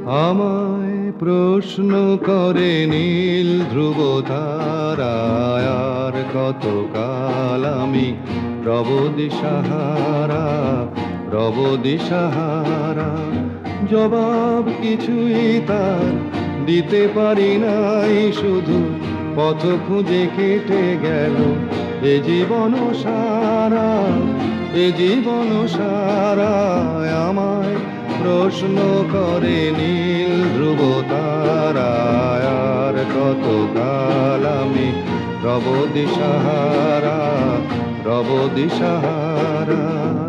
আমায় প্রশ্ন করে নীল ধ্রুব তারায়, আর কতকাল আমি রব দিশাহারা, রব দিশাহারা। জবাব কিছুই তার দিতে পারি নাই, শুধু পথ খুঁজে কেটে গেল এ জীবন সারা, এ জীবন সারা। আমায় প্রশ্ন করে নীল ধ্রুব তারায়, আর কতকাল আমি রব দিশাহারা, রব দিশাহারা।